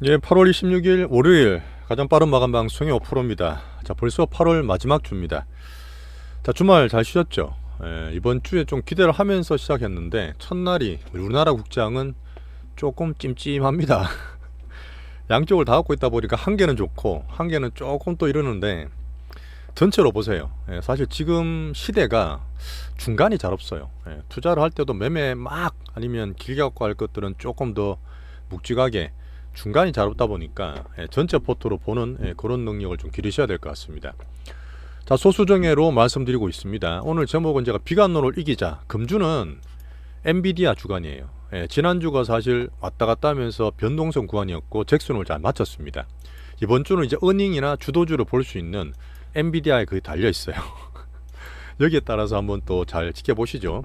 예, 8월 26일 월요일 가장 빠른 마감 방송이 5%입니다. 자, 벌써 8월 마지막 주입니다. 자, 주말 잘 쉬셨죠? 이번 주에 좀 기대를 하면서 시작했는데 첫날이 우리나라 국장은 조금 찜찜합니다. 양쪽을 다 갖고 있다 보니까 한 개는 좋고 한 개는 조금 또 이러는데 전체로 보세요. 사실 지금 시대가 중간이 잘 없어요. 투자를 할 때도 매매 막 아니면 길게 갖고 할 것들은 조금 더 묵직하게 중간이 잘 없다 보니까 전체 포트로 보는 그런 능력을 좀 기르셔야 될 것 같습니다. 자, 소수정예로 말씀드리고 있습니다. 오늘 제목은 제가 비관론을 이기자. 금주는 엔비디아 주간이에요. 지난주가 사실 왔다 갔다 하면서 변동성 구간이었고 잭슨을 잘 맞췄습니다. 이번 주는 이제 어닝이나 주도주를 볼 수 있는 엔비디아에 거의 달려 있어요. 여기에 따라서 한번 또 잘 지켜보시죠.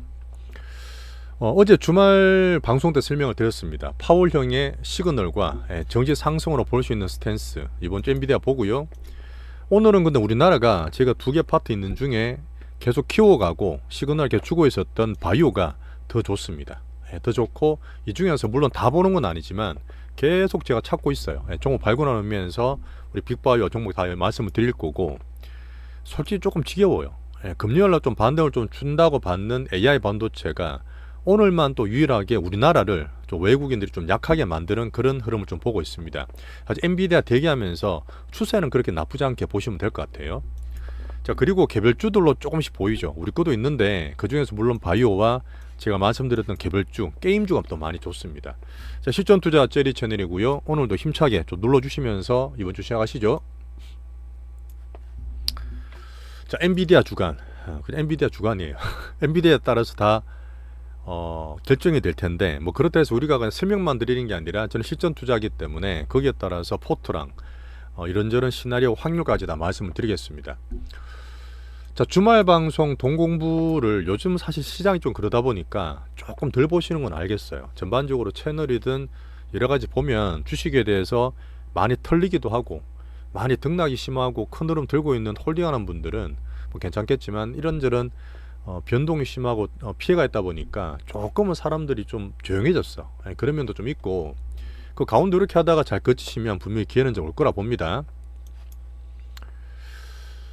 어제 주말 방송 때 설명을 드렸습니다. 파월형의 시그널과 정지 상승으로 볼 수 있는 스탠스, 이번 주 엔비디아 보고요. 오늘은 근데 우리나라가 제가 두 개 파트 있는 중에 계속 키워가고 시그널 계속 주고 있었던 바이오가 더 좋습니다. 더 좋고 이 중에서 물론 다 보는 건 아니지만 계속 제가 찾고 있어요. 종목 발굴하면서 우리 빅바이오 종목 다 말씀을 드릴 거고, 솔직히 조금 지겨워요. 금요일날 좀 반등을 좀 준다고 받는 AI 반도체가 오늘만 또 유일하게 우리나라를 좀 외국인들이 좀 약하게 만드는 그런 흐름을 좀 보고 있습니다. 사실 엔비디아 대기하면서 추세는 그렇게 나쁘지 않게 보시면 될 것 같아요. 자, 그리고 개별주들로 조금씩 보이죠. 우리 것도 있는데 그 중에서 물론 바이오와 제가 말씀드렸던 개별주, 게임주가 또 많이 좋습니다. 자, 실전 투자 제리 채널이고요. 오늘도 힘차게 좀 눌러주시면서 이번 주 시작하시죠. 자, 엔비디아 주간. 그냥 엔비디아 주간이에요. 엔비디아에 따라서 다 결정이 될 텐데, 뭐 그렇다 해서 우리가 그냥 설명만 드리는 게 아니라 저는 실전 투자하기 때문에 거기에 따라서 포트랑 이런저런 시나리오 확률까지 다 말씀을 드리겠습니다. 자, 주말 방송 동공부를 요즘 사실 시장이 좀 그러다 보니까 조금 덜 보시는 건 알겠어요. 전반적으로 채널이든 여러 가지 보면 주식에 대해서 많이 털리기도 하고 많이 등락이 심하고 큰 흐름 들고 있는 홀딩하는 분들은 뭐 괜찮겠지만 이런저런 변동이 심하고 피해가 있다 보니까 조금은 사람들이 좀 조용해졌어. 그런 면도 좀 있고, 그 가운데 이렇게 하다가 잘 거치시면 분명히 기회는 좀 올 거라 봅니다.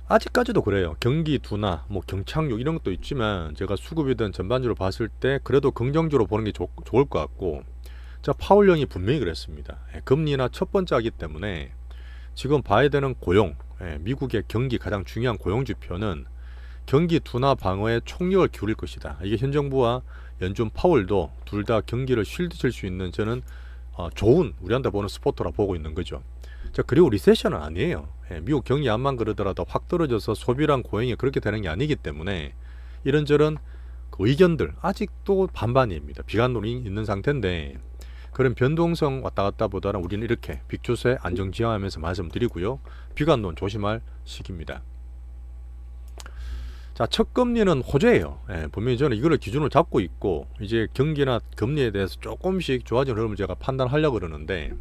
아직까지도 그래요. 경기 둔화, 뭐 경착륙 이런 것도 있지만 제가 수급이든 전반적으로 봤을 때 그래도 긍정적으로 보는 게 좋을 것 같고, 자, 파월령이 분명히 그랬습니다. 금리나 첫 번째 하기 때문에 지금 봐야 되는 고용, 미국의 경기 가장 중요한 고용 지표는 경기 둔화 방어에 총력을 기울일 것이다. 이게 현 정부와 연준 파월도 둘 다 경기를 쉴드 칠 수 있는 저는 좋은 우리한테 보는 스포트라 보고 있는 거죠. 자, 그리고 리세션은 아니에요. 미국 경기 안만 그러더라도 확 떨어져서 소비랑 고용이 그렇게 되는 게 아니기 때문에 이런저런 그 의견들 아직도 반반입니다. 비관론이 있는 상태인데 그런 변동성 왔다 갔다 보다는 우리는 이렇게 빅추세 안정지향하면서 말씀드리고요. 비관론 조심할 시기입니다. 자, 첫 금리는 호재예요. 분명히 저는 이거를 기준으로 잡고 있고 이제 경기나 금리에 대해서 조금씩 좋아지는 흐름을 제가 판단하려고 그러는데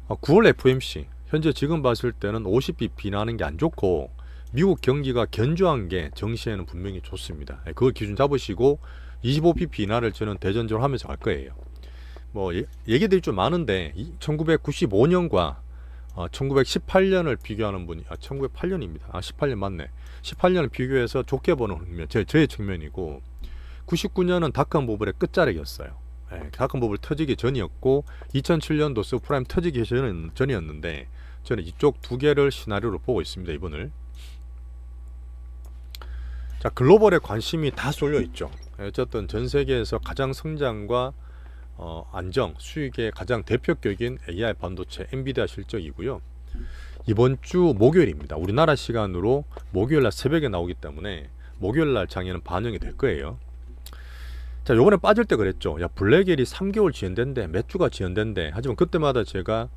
9월 FOMC 현재 지금 봤을 때는 50bp 나는 게 안 좋고 미국 경기가 견조한 게 정시에는 분명히 좋습니다. 그걸 기준 잡으시고 25bp 이하를 저는 대전적으로 하면서 갈 거예요. 뭐 얘기들이 좀 많은데 1995년과 1918년을 비교하는 분이 1908년입니다. 18년 맞네. 18년을 비교해서 좋게 보는 측면, 저의 측면이고 99년은 닷컴 버블의 끝자락이었어요. 닷컴 버블 터지기 전이었고 2007년도 서프라임 터지기 전이었는데 저는 이쪽 두 개를 시나리오로 보고 있습니다. 이번을. 자, 글로벌에 관심이 다 쏠려 있죠. 어쨌든 전 세계에서 가장 성장과 안정, 수익의 가장 대표격인 AI 반도체 엔비디아 실적이고요. 이번 주 목요일입니다. 우리나라 시간으로 목요일날 새벽에 나오기 때문에 목요일날 장에는 반영이 될 거예요. 자, 요번에 빠질 때 그랬죠. 야, 블랙엘이 3개월 지연된대, 몇 주가 지연된대. 하지만 그때마다 제가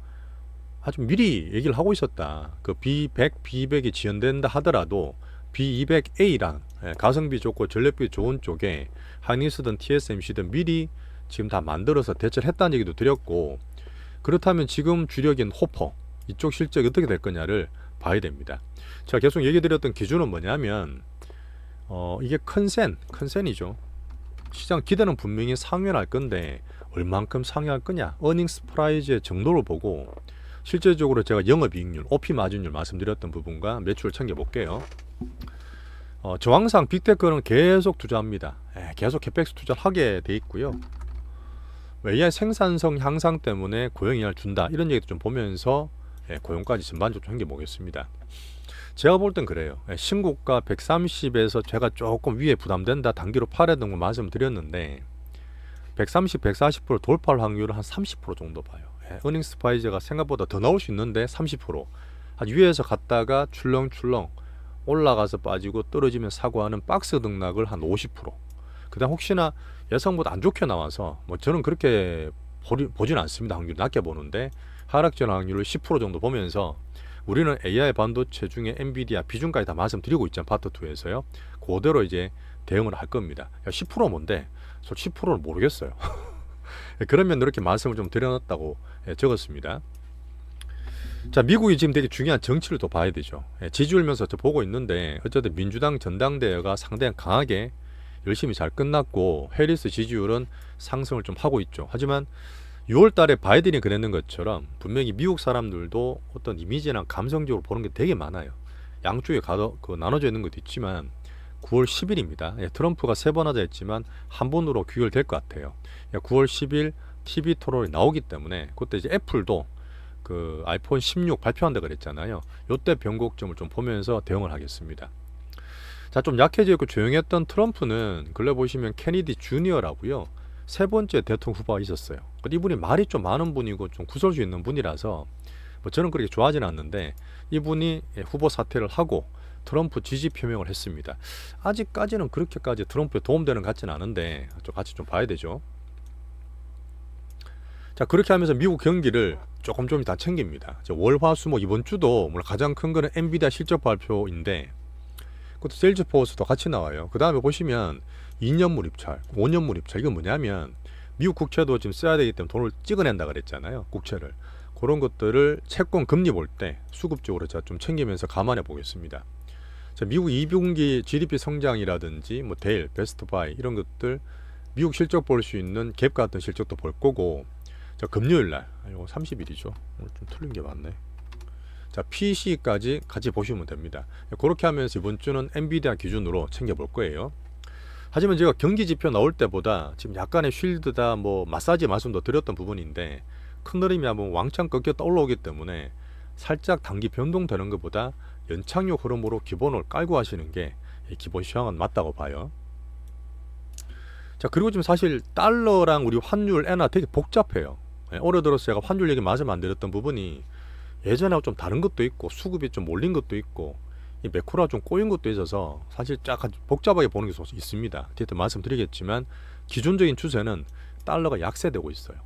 아주 미리 얘기를 하고 있었다. 그 B100, B200이 지연된다 하더라도 B200A랑 가성비 좋고 전력비 좋은 쪽에 하이닉스든 TSMC든 미리 지금 다 만들어서 대처를 했다는 얘기도 드렸고, 그렇다면 지금 주력인 호퍼 이쪽 실적이 어떻게 될 거냐를 봐야 됩니다. 제가 계속 얘기 드렸던 기준은 뭐냐면 이게 큰센이죠. 시장 기대는 분명히 상회할 건데 얼만큼 상회할 거냐, 어닝스 프라이즈의 정도를 보고 실제적으로 제가 영업이익률, OP 마진율 말씀드렸던 부분과 매출을 챙겨볼게요. 저항상 빅테크는 계속 투자합니다. 계속 캐펙스 투자를 하게 돼 있고요. AI 생산성 향상 때문에 고용 영향을 준다, 이런 얘기도 좀 보면서 고용까지 전반적으로 챙겨보겠습니다. 제가 볼 땐 그래요. 신고가 130에서 제가 조금 위에 부담된다, 단기로 팔아야 거 말씀드렸는데 130, 140% 돌파할 확률은 한 30% 정도 봐요. 어닝스 프라이즈가 생각보다 더 나올 수 있는데 30%. 한 위에서 갔다가 출렁출렁 올라가서 빠지고 떨어지면 사고하는 박스 등락을 한 50%. 그다음 혹시나 예상보다 안 좋게 나와서 뭐 저는 그렇게 보진 않습니다. 확률 낮게 보는데 하락전 확률을 10% 정도 보면서 우리는 AI 반도체 중에 엔비디아 비중까지 다 말씀드리고 있잖아요. 파트 2에서요. 그대로 이제 대응을 할 겁니다. 10% 뭔데? 저 10%는 모르겠어요. 그러면 이렇게 말씀을 좀 드려놨다고 적었습니다. 자, 미국이 지금 되게 중요한 정치를 또 봐야 되죠. 지지율면서 저 보고 있는데 어쨌든 민주당 전당대회가 상당히 강하게 열심히 잘 끝났고 해리스 지지율은 상승을 좀 하고 있죠. 하지만 6월 달에 바이든이 그랬는 것처럼 분명히 미국 사람들도 어떤 이미지나 감성적으로 보는 게 되게 많아요. 양쪽에 나눠져 있는 것도 있지만 9월 10일입니다. 트럼프가 3번 하자 했지만 한 번으로 귀결될 것 같아요. 9월 10일 TV 토론이 나오기 때문에 그때 이제 애플도 그 아이폰 16 발표한다 그랬잖아요. 요때 변곡점을 좀 보면서 대응을 하겠습니다. 자, 좀 약해져 있고 조용했던 트럼프는 근래 보시면 케니디 주니어라고요. 3번째 대통령 후보가 있었어요. 이분이 말이 좀 많은 분이고 좀 구설수 있는 분이라서 뭐 저는 그렇게 좋아하지는 않는데 이분이 후보 사퇴를 하고 트럼프 지지 표명을 했습니다. 아직까지는 그렇게까지 트럼프에 도움되는 것 같지는 않은데 같이 좀 봐야 되죠. 자, 그렇게 하면서 미국 경기를 조금 다 챙깁니다. 월화수목 이번 주도 물론 가장 큰 거는 엔비디아 실적 발표인데 그것도 세일즈포스도 같이 나와요. 그 다음에 보시면 2년물 입찰, 5년물 입찰, 이건 뭐냐면 미국 국채도 지금 써야 되기 때문에 돈을 찍어낸다 그랬잖아요. 국채를. 그런 것들을 채권 금리 볼 때 수급적으로 제가 좀 챙기면서 감안해 보겠습니다. 자, 미국 2분기 GDP 성장이라든지 뭐 데일, 베스트바이 이런 것들 미국 실적 볼 수 있는 갭 같은 실적도 볼 거고, 자, 금요일 날, 이거 30일이죠. 오늘 좀 틀린 게 많네. 자, PC까지 같이 보시면 됩니다. 그렇게 하면서 이번 주는 엔비디아 기준으로 챙겨볼 거예요. 하지만 제가 경기 지표 나올 때보다 지금 약간의 쉴드다, 뭐 마사지 말씀도 드렸던 부분인데 큰 흐름이 한번 왕창 꺾였다 올라오기 때문에 살짝 단기 변동되는 것보다 연착륙 흐름으로 기본을 깔고 하시는 게 기본 시황은 맞다고 봐요. 자, 그리고 지금 사실 달러랑 우리 환율 엔화 되게 복잡해요. 올해 들어서 제가 환율 얘기 마저 안 드렸던 부분이 예전하고 좀 다른 것도 있고 수급이 좀 몰린 것도 있고 이 매크로가 좀 꼬인 것도 있어서 사실 약간 복잡하게 보는 게 있습니다. 뒤에 말씀드리겠지만 기존적인 추세는 달러가 약세되고 있어요.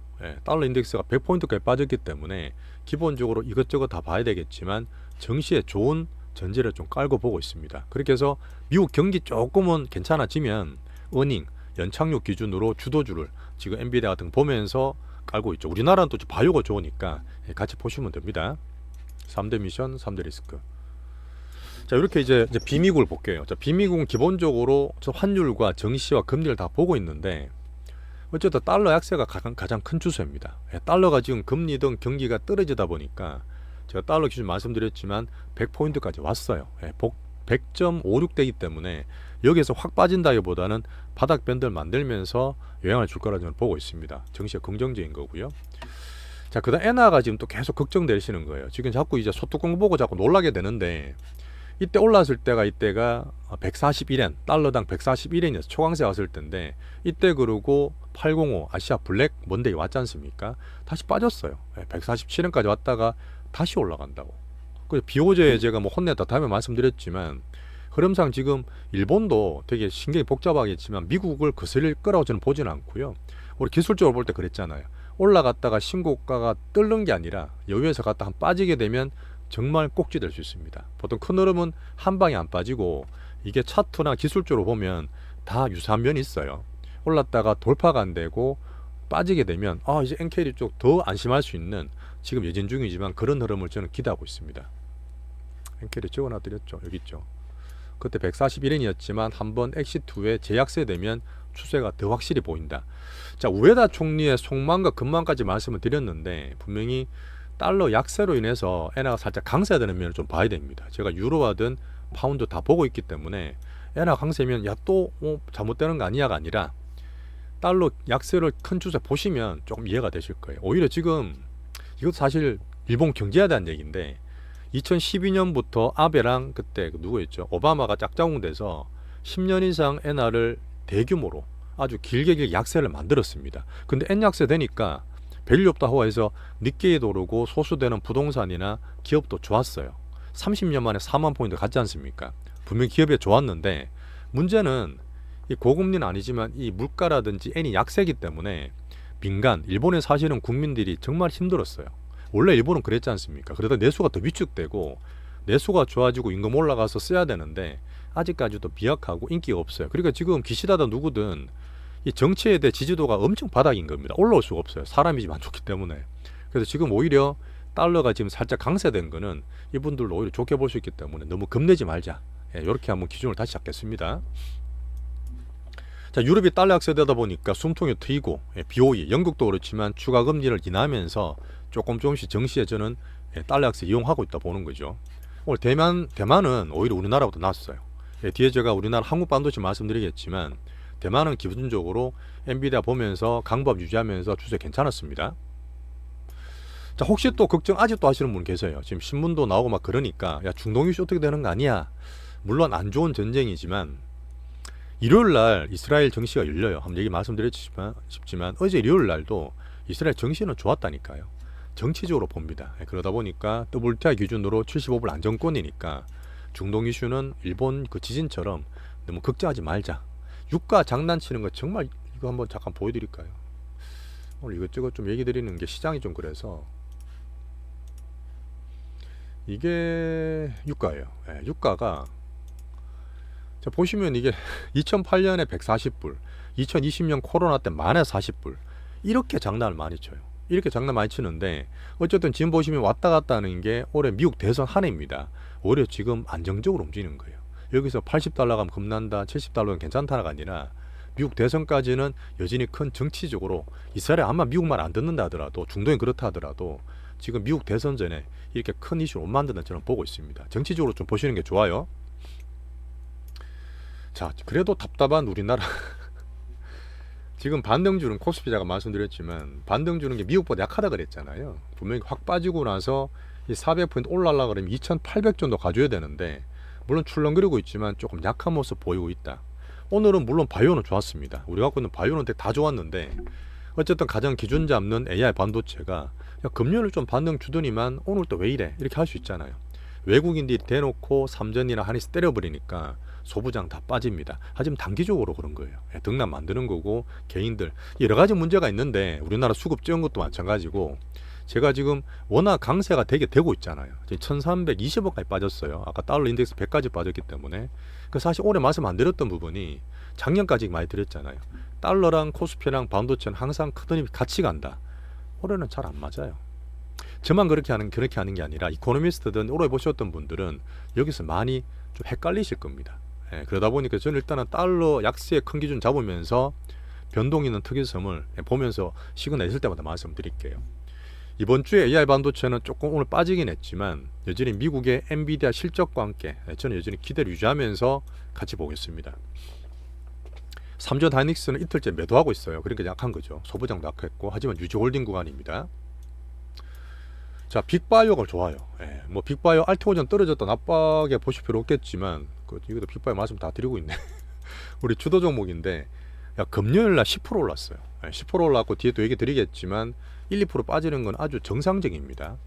달러 인덱스가 100포인트까지 빠졌기 때문에 기본적으로 이것저것 다 봐야 되겠지만 정시에 좋은 전제를 좀 깔고 보고 있습니다. 그렇게 해서 미국 경기 조금은 괜찮아지면 어닝, 연착륙 기준으로 주도주를 지금 엔비디아 같은 거 보면서 깔고 있죠. 우리나라는 또 바이오가 좋으니까 같이 보시면 됩니다. 3대 미션, 3대 리스크. 자, 이렇게 이제 비미국을 볼게요. 자, 비미국은 기본적으로 환율과 정시와 금리를 다 보고 있는데 어쨌든 달러 약세가 가장 큰 추세입니다. 달러가 지금 금리 등 경기가 떨어지다 보니까 제가 달러 기준 말씀드렸지만 100포인트까지 왔어요. 100.56 되기 때문에 여기에서 확 빠진다기보다는 바닥 밴드를 만들면서 영향을 줄 거라 저는 보고 있습니다. 정시가 긍정적인 거고요. 자, 그다음 엔화가 지금 또 계속 걱정되시는 거예요. 지금 자꾸 이제 소뚜껑 보고 자꾸 놀라게 되는데 이때 올랐을 때가 이때가 141엔, 달러당 141엔이었어요. 초강세 왔을 때인데 이때 그러고 805 아시아 블랙 먼데이 왔지 않습니까? 다시 빠졌어요. 147엔까지 왔다가 다시 올라간다고. 그 비오제 제가 뭐 혼냈다 다음에 말씀드렸지만 흐름상 지금 일본도 되게 신경이 복잡하겠지만 미국을 거슬릴 거라고 저는 보지는 않고요. 우리 기술적으로 볼 때 그랬잖아요. 올라갔다가 신고가가 뜰는 게 아니라 여기에서 갔다 한 빠지게 되면 정말 꼭지 될 수 있습니다. 보통 큰 흐름은 한 방에 안 빠지고 이게 차트나 기술적으로 보면 다 유사한 면이 있어요. 올랐다가 돌파가 안 되고 빠지게 되면 이제 NKD 쪽 더 안심할 수 있는 지금 예진 중이지만 그런 흐름을 저는 기대하고 있습니다. NKD 적어놔드렸죠. 여기 있죠. 그때 141엔이었지만 한번 엑시트 후에 재약세 되면 추세가 더 확실히 보인다. 자, 우에다 총리의 속마음과 근마음까지 말씀을 드렸는데 분명히 달러 약세로 인해서 엔화가 살짝 강세되는 면을 좀 봐야 됩니다. 제가 유로화든 파운드 다 보고 있기 때문에 엔화 강세면 야또 잘못되는 거 아니야가 아니라 달러 약세를 큰 추세 보시면 조금 이해가 되실 거예요. 오히려 지금 이것도 사실 일본 경제에 대한 얘기인데 2012년부터 아베랑 그때 누구였죠? 오바마가 짝짝꿍돼서 10년 이상 엔화를 대규모로 아주 길게 약세를 만들었습니다. 근데 엔 약세 되니까 별일 없다 하고 해서 니케이도 오르고 소수되는 부동산이나 기업도 좋았어요. 30년 만에 4만 포인트 갔지 않습니까? 분명히 기업이 좋았는데 문제는 이 고금리는 아니지만 이 물가라든지 엔이 약세기 때문에 민간, 일본에 사시는 국민들이 정말 힘들었어요. 원래 일본은 그랬지 않습니까? 그러다 내수가 더 위축되고 내수가 좋아지고 임금 올라가서 써야 되는데 아직까지도 비약하고 인기가 없어요. 그러니까 지금 기시다든 누구든 이 정치에 대해 지지도가 엄청 바닥인 겁니다. 올라올 수가 없어요. 사람이 지금 안 좋기 때문에. 그래서 지금 오히려 달러가 지금 살짝 강세된 거는 이분들도 오히려 좋게 볼 수 있기 때문에 너무 겁내지 말자. 이렇게 한번 기준을 다시 잡겠습니다. 자, 유럽이 달러 약세되다 보니까 숨통이 트이고 BOE, 영국도 그렇지만 추가 금리를 인하하면서 조금씩 정시에 저는 달러 약세 이용하고 있다 보는 거죠. 오늘 대만은 오히려 우리나라보다 낫어요. 뒤에 제가 우리나라 한국 반도체 말씀드리겠지만 대만은 기본적으로 엔비디아 보면서 강법 유지하면서 추세 괜찮았습니다. 자, 혹시 또 걱정 아직도 하시는 분 계세요. 지금 신문도 나오고 막 그러니까 야, 중동 이슈 어떻게 되는 거 아니야. 물론 안 좋은 전쟁이지만 일요일날 이스라엘 정시가 열려요. 한번 얘기 말씀드렸지만 싶지만 어제 일요일날도 이스라엘 정시는 좋았다니까요. 정치적으로 봅니다. 그러다 보니까 WTI 기준으로 75불 안정권이니까 중동 이슈는 일본 그 지진처럼 너무 걱정하지 말자. 유가 장난치는 거 정말 이거 한번 잠깐 보여드릴까요? 오늘 이것저것 좀 얘기 드리는 게 시장이 좀 그래서 이게 유가예요. 유가가 자, 보시면 이게 2008년에 140불, 2020년 코로나 때 만에 40불 이렇게 장난을 많이 쳐요. 이렇게 장난 많이 치는데 어쨌든 지금 보시면 왔다 갔다 하는 게 올해 미국 대선 한 해입니다. 오히려 지금 안정적으로 움직이는 거예요. 여기서 80달러 가면 겁난다, 70달러는 괜찮다가 아니라 미국 대선까지는 여전히 큰 정치적으로 이스라엘 아마 미국 말 안 듣는다 하더라도 중동이 그렇다 하더라도 지금 미국 대선 전에 이렇게 큰 이슈를 못 만든다 저는 보고 있습니다. 정치적으로 좀 보시는 게 좋아요. 자, 그래도 답답한 우리나라 지금 반등 주는 코스피자가 말씀드렸지만 반등 주는 게 미국보다 약하다 그랬잖아요. 분명히 확 빠지고 나서 이 400포인트 올라가려고 그러면 2800 정도 가져야 되는데 물론 출렁거리고 있지만 조금 약한 모습 보이고 있다. 오늘은 물론 바이오는 좋았습니다. 우리가 갖고 있는 바이오는 다 좋았는데 어쨌든 가장 기준 잡는 AI 반도체가 금년을 좀 반등 주더니만 오늘 또 왜 이래 이렇게 할 수 있잖아요. 외국인들이 대놓고 삼전이나 한이스 때려버리니까 소부장 다 빠집니다. 하지만 단기적으로 그런 거예요. 등락 만드는 거고 개인들 여러 가지 문제가 있는데 우리나라 수급 적은 것도 마찬가지고 제가 지금 워낙 강세가 되게 되고 있잖아요. 1320원까지 빠졌어요. 아까 달러 인덱스 100까지 빠졌기 때문에 그 사실 올해 말씀 안 드렸던 부분이 작년까지 많이 드렸잖아요. 달러랑 코스피랑 반도체는 항상 크던 힘이 같이 간다. 올해는 잘 안 맞아요. 저만 그렇게 하는 게 아니라 이코노미스트든 올해 보셨던 분들은 여기서 많이 좀 헷갈리실 겁니다. 그러다 보니까 저는 일단은 달러 약세의 큰 기준 잡으면서 변동 있는 특이점을 보면서 시그널 있을 때마다 말씀드릴게요. 이번 주에 AI 반도체는 조금 오늘 빠지긴 했지만 여전히 미국의 엔비디아 실적과 함께 저는 여전히 기대를 유지하면서 같이 보겠습니다. 삼전 하이닉스는 이틀째 매도하고 있어요. 그러니까 약한 거죠. 소부장도 약했고 하지만 유지홀딩 구간입니다. 자, 빅바이오가 좋아요. 뭐 빅바이오 알테오전 떨어졌다 나쁘게 보실 필요 없겠지만 이것도 빅바이오 말씀 다 드리고 있네. 우리 주도 종목인데 금요일날 10% 올랐어요. 10% 올랐고 뒤에 또 얘기 드리겠지만 1, 2% 빠지는 건 아주 정상적입니다.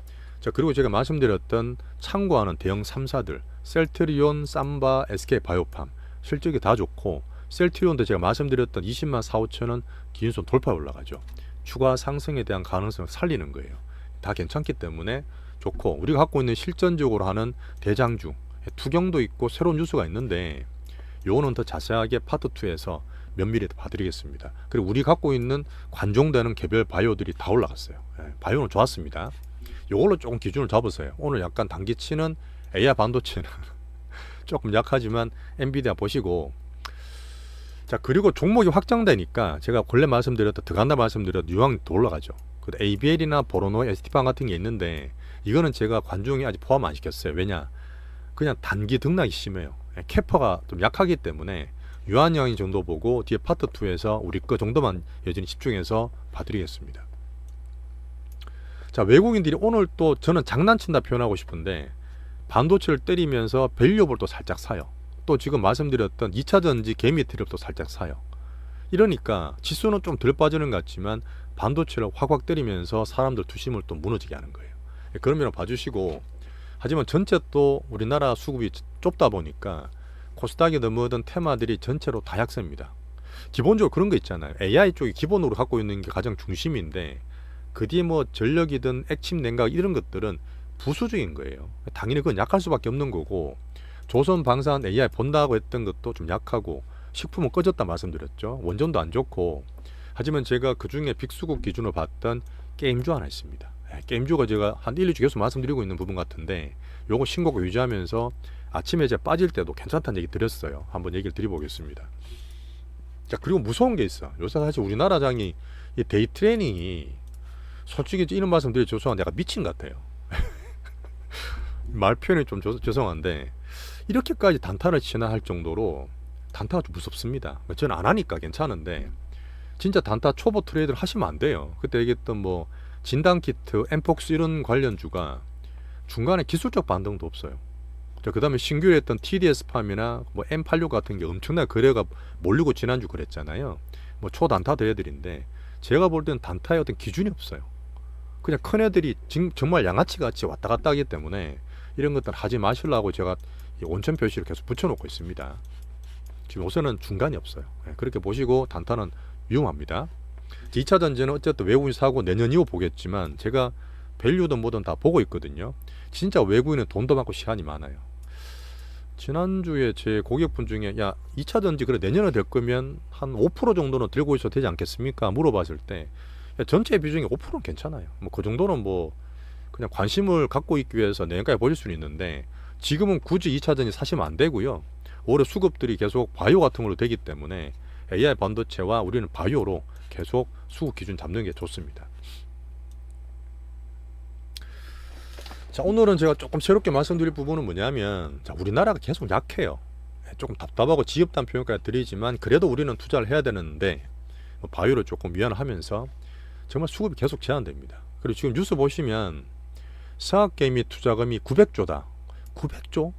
자, 그리고 제가 말씀드렸던 참고하는 대형 3사들 셀트리온, 삼바, SK바이오팜 실적이 다 좋고 셀트리온도 제가 말씀드렸던 20만 4, 5천원 기준선 돌파 올라가죠. 추가 상승에 대한 가능성을 살리는 거예요. 다 괜찮기 때문에 좋고 우리가 갖고 있는 실전적으로 하는 대장주 투경도 있고 새로운 뉴스가 있는데 요거는 더 자세하게 파트 2에서 면밀히 봐드리겠습니다. 그리고 우리 갖고 있는 관종되는 개별 바이오들이 다 올라갔어요. 바이오는 좋았습니다. 요걸로 조금 기준을 잡으세요. 오늘 약간 단기치는 AI 반도체는 조금 약하지만 엔비디아 보시고 자, 그리고 종목이 확장되니까 제가 원래 말씀드렸던 드간다 말씀드렸던 유황이 더 올라가죠. 그 ABL이나 보로노, ST판 같은 게 있는데 이거는 제가 관중이 아직 포함 안 시켰어요. 왜냐? 그냥 단기 등락이 심해요. 캐퍼가 좀 약하기 때문에 유한양이 정도 보고 뒤에 파트 2에서 우리 거 정도만 여전히 집중해서 봐드리겠습니다. 자, 외국인들이 오늘 또 저는 장난친다 표현하고 싶은데 반도체를 때리면서 밸류업을 또 살짝 사요. 또 지금 말씀드렸던 2차전지 개미트를 또 살짝 사요. 이러니까 지수는 좀 덜 빠지는 것 같지만 반도체를 확확 때리면서 사람들 투심을 또 무너지게 하는 거예요. 그런 면을 봐주시고, 하지만 전체 또 우리나라 수급이 좁다 보니까 코스닥이 넘어든 테마들이 전체로 다 약세입니다. 기본적으로 그런 거 있잖아요. AI 쪽이 기본으로 갖고 있는 게 가장 중심인데 그 뒤에 뭐 전력이든 액침 냉각 이런 것들은 부수적인 거예요. 당연히 그건 약할 수밖에 없는 거고, 조선 방산 AI 본다고 했던 것도 좀 약하고, 식품은 꺼졌다 말씀드렸죠. 원전도 안 좋고. 하지만 제가 그 중에 빅수급 기준으로 봤던 게임주 하나 있습니다. 게임주가 제가 한 1, 2주 계속 말씀드리고 있는 부분 같은데 요거 신고가 유지하면서 아침에 이제 빠질 때도 괜찮다는 얘기 드렸어요. 한번 얘기를 드려보겠습니다. 자, 그리고 무서운 게 있어. 요새 사실 우리나라장이 이 데이 트레이닝이 솔직히 이런 말씀 드려 죄송한데 내가 미친 것 같아요. 말 표현이 좀 죄송한데 이렇게까지 단타를 치나 할 정도로 단타가 좀 무섭습니다. 저는 안 하니까 괜찮은데 진짜 단타 초보 트레이드를 하시면 안 돼요. 그때 얘기했던 뭐 진단키트, 엠폭스 이런 관련주가 중간에 기술적 반등도 없어요. 그 다음에 신규로 했던 TDS팜이나 뭐 M86 같은 게 엄청나게 거래가 몰리고 지난주 그랬잖아요. 뭐 초단타 대회들인데 제가 볼 때는 단타의 어떤 기준이 없어요. 그냥 큰 애들이 정말 양아치 같이 왔다 갔다 하기 때문에 이런 것들 하지 마시려고 제가 원천 표시를 계속 붙여놓고 있습니다. 지금 요새는 중간이 없어요. 그렇게 보시고 단타는 위험합니다. 2차 전지는 어쨌든 외국인 사고 내년 이후 보겠지만 제가 밸류든 뭐든 다 보고 있거든요. 진짜 외국인은 돈도 많고 시간이 많아요. 지난주에 제 고객분 중에 야 2차 전지 그래 내년에 될 거면 한 5% 정도는 들고 있어도 되지 않겠습니까? 물어봤을 때 야, 전체 비중이 5%는 괜찮아요. 뭐 그 정도는 뭐 그냥 관심을 갖고 있기 위해서 내년까지 보실 수는 있는데 지금은 굳이 2차 전지 사시면 안 되고요. 올해 수급들이 계속 바이오 같은 걸로 되기 때문에 AI 반도체와 우리는 바이오로 계속 수급 기준 잡는 게 좋습니다. 자, 오늘은 제가 조금 새롭게 말씀드릴 부분은 뭐냐면 자, 우리나라가 계속 약해요. 조금 답답하고 지겹다는 표현까지 드리지만 그래도 우리는 투자를 해야 되는데 바이오를 조금 위안하면서 정말 수급이 계속 제한됩니다. 그리고 지금 뉴스 보시면 서학개미 투자금이 900조다. 900조?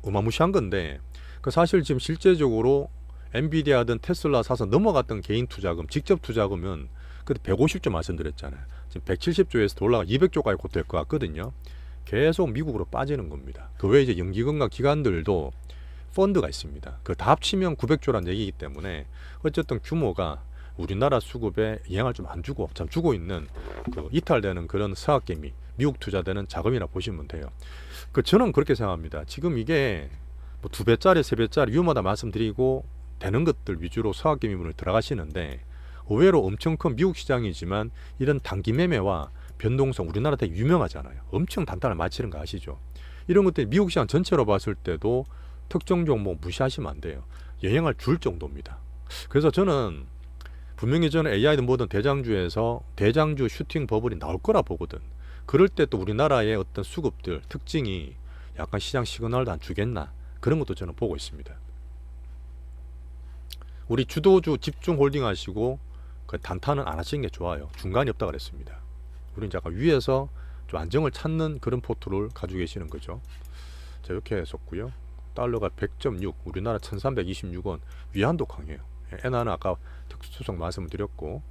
어마무시한 건데 그 사실 지금 실제적으로 엔비디아든 테슬라 사서 넘어갔던 개인 투자금, 직접 투자금은 그때 150조 말씀드렸잖아요. 지금 170조에서 올라가 200조까지 곧 될 것 같거든요. 계속 미국으로 빠지는 겁니다. 그 외에 이제 연기금과 기관들도 펀드가 있습니다. 그 다 합치면 900조란 얘기이기 때문에 어쨌든 규모가 우리나라 수급에 영향을 좀 안 주고 참 주고 있는 그 이탈되는 그런 서학개미, 미국 투자되는 자금이라 보시면 돼요. 저는 그렇게 생각합니다. 지금 이게 뭐 2배짜리, 3배짜리 위험하다 말씀드리고 되는 것들 위주로 서학개미분을 들어가시는데 의외로 엄청 큰 미국 시장이지만 이런 단기 매매와 변동성 우리나라 되게 유명하잖아요. 엄청 단단을 맞히는 거 아시죠? 이런 것들이 미국 시장 전체로 봤을 때도 특정 종목 무시하시면 안 돼요. 영향을 줄 정도입니다. 그래서 저는 분명히 저는 AI든 뭐든 대장주에서 대장주 슈팅 버블이 나올 거라 보거든. 그럴 때 또 우리나라의 어떤 수급들 특징이 약간 시장 시그널도 안 주겠나 그런 것도 저는 보고 있습니다. 우리 주도주 집중 홀딩 하시고 그 단타는 안 하시는 게 좋아요. 중간이 없다 그랬습니다. 우리는 약간 위에서 좀 안정을 찾는 그런 포트를 가지고 계시는 거죠. 자, 이렇게 했었고요. 달러가 100.6, 우리나라 1326원, 위안도 강해요. 엔화는 아까 특수성 말씀을 드렸고,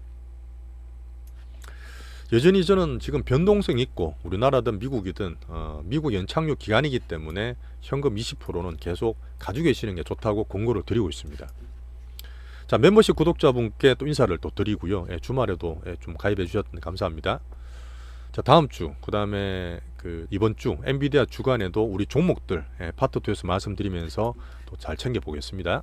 여전히 저는 지금 변동성이 있고 우리나라든 미국이든 미국 연착륙 기간이기 때문에 현금 20%는 계속 가지고 계시는 게 좋다고 권고를 드리고 있습니다. 자, 멤버십 구독자분께 또 인사를 또 드리고요. 주말에도 좀 가입해 주셨던 감사합니다. 자, 다음 주, 그 다음에 이번 주 엔비디아 주간에도 우리 종목들 파트 2에서 말씀드리면서 또 잘 챙겨 보겠습니다.